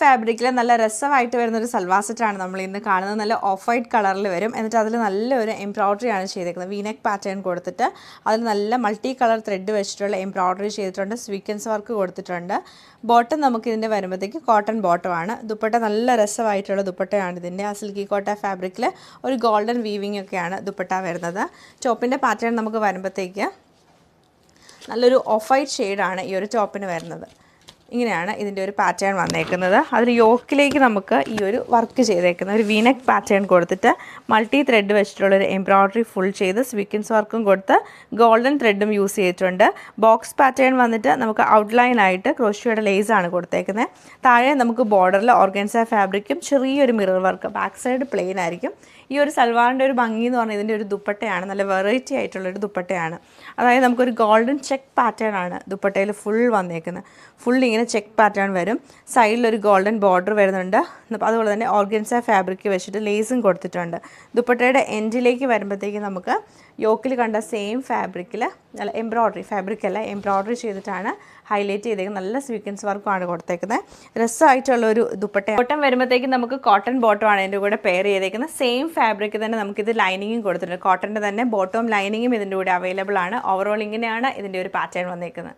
ഫാബ്രിക്കിൽ നല്ല രസമായിട്ട് വരുന്നൊരു സൽവാർ സെറ്റാണ് നമ്മൾ ഇന്ന് കാണുന്നത്. നല്ല ഓഫ് വൈറ്റ് കളറിൽ വരും. എന്നിട്ട് അതിൽ നല്ലൊരു എംബ്രോയ്ഡറി ആണ് ചെയ്തേക്കുന്നത്. വീനെക്ക് പാറ്റേൺ കൊടുത്തിട്ട് അതിൽ നല്ല മൾട്ടി കളർ ത്രെഡ് വെച്ചിട്ടുള്ള എംബ്രോയ്ഡറി ചെയ്തിട്ടുണ്ട്. സ്വീക്വൻസ് വർക്ക് കൊടുത്തിട്ടുണ്ട്. ബോട്ടം നമുക്ക് ഇതിൻ്റെ വരുമ്പോഴത്തേക്ക് കോട്ടൺ ബോട്ടമാണ്. ദുപ്പട്ട നല്ല രസമായിട്ടുള്ള ദുപ്പട്ടയാണ് ഇതിൻ്റെ. ആ സിൽക്കി കോട്ട ഫാബ്രിക്കിൽ ഒരു ഗോൾഡൻ വീവിങ് ഒക്കെയാണ് ദുപ്പട്ട വരുന്നത്. ടോപ്പിൻ്റെ പാറ്റേൺ നമുക്ക് വരുമ്പോഴത്തേക്ക് നല്ലൊരു ഓഫ് വൈറ്റ് ഷെയ്ഡാണ് ഈ ഒരു ടോപ്പിന് വരുന്നത്. ഇങ്ങനെയാണ് ഇതിൻ്റെ ഒരു പാറ്റേൺ വന്നേക്കുന്നത്. അതിന് യോക്കിലേക്ക് നമുക്ക് ഈ ഒരു വർക്ക് ചെയ്തേക്കുന്നത് ഒരു വീനെക്ക് പാറ്റേൺ കൊടുത്തിട്ട് മൾട്ടി ത്രെഡ് വെച്ചിട്ടുള്ളൊരു എംബ്രോയ്ഡറി ഫുൾ ചെയ്ത് സ്വീക്വൻസ് വർക്കും കൊടുത്ത് ഗോൾഡൻ ത്രെഡും യൂസ് ചെയ്തിട്ടുണ്ട്. ബോക്സ് പാറ്റേൺ വന്നിട്ട് നമുക്ക് ഔട്ട്ലൈനായിട്ട് ക്രോഷ്യോയുടെ ലേസാണ് കൊടുത്തേക്കുന്നത്. താഴെ നമുക്ക് ബോർഡറിൽ ഓർഗൻസ ഫാബ്രിക്കും ചെറിയൊരു mirror work. Back side plain ആയിരിക്കും. ഈ ഒരു സൽവാറിൻ്റെ ഒരു ഭംഗി എന്ന് പറഞ്ഞാൽ ഇതിൻ്റെ ഒരു ദുപ്പട്ടയാണ്. നല്ല വെറൈറ്റി ആയിട്ടുള്ളൊരു ദുപ്പട്ടയാണ്. അതായത് നമുക്കൊരു ഗോൾഡൻ ചെക്ക് പാറ്റേൺ ആണ് ദുപ്പട്ടയിൽ ഫുൾ വന്നേക്കുന്നത്. ഫുൾ ഇങ്ങനെ ചെക്ക് പാറ്റേൺ വരും. സൈഡിലൊരു ഗോൾഡൻ ബോർഡർ വരുന്നുണ്ട്. അതുപോലെ തന്നെ ഓർഗൻസ ഫാബ്രിക് വെച്ചിട്ട് ലേസും കൊടുത്തിട്ടുണ്ട്. ദുപ്പട്ടയുടെ എൻഡിലേക്ക് വരുമ്പോഴത്തേക്ക് നമുക്ക് യോക്കിൽ കണ്ട സെയിം ഫാബ്രിക്കിൽ നല്ല എംബ്രോയ്ഡറി ഫാബ്രിക്കല്ല എംബ്രോയ്ഡറി ചെയ്തിട്ടാണ് ഹൈലൈറ്റ് ചെയ്തേക്കുന്നത്. നല്ല സ്വീക്വൻസ് വർക്കുമാണ് കൊടുത്തേക്കുന്നത്. രസമായിട്ടുള്ളൊരു ദുപ്പട്ട. ബോട്ടം വരുമ്പോഴത്തേക്ക് നമുക്ക് കോട്ടൺ ബോട്ടമാണ് ഇതിൻ്റെ കൂടെ പെയർ ചെയ്തേക്കുന്നത്. സെയിം ഫാബ്രിക് തന്നെ നമുക്കിത് ലൈനിങ്ങും കൊടുത്തിട്ടുണ്ട്. കോട്ടൻ്റെ തന്നെ ബോട്ടവും ലൈനിങ്ങും ഇതിൻ്റെ കൂടെ അവൈലബിൾ ആണ്. ഓവറോൾ ഇങ്ങനെയാണ് ഇതിൻ്റെ ഒരു പാറ്റേൺ വന്നേക്കുന്നത്.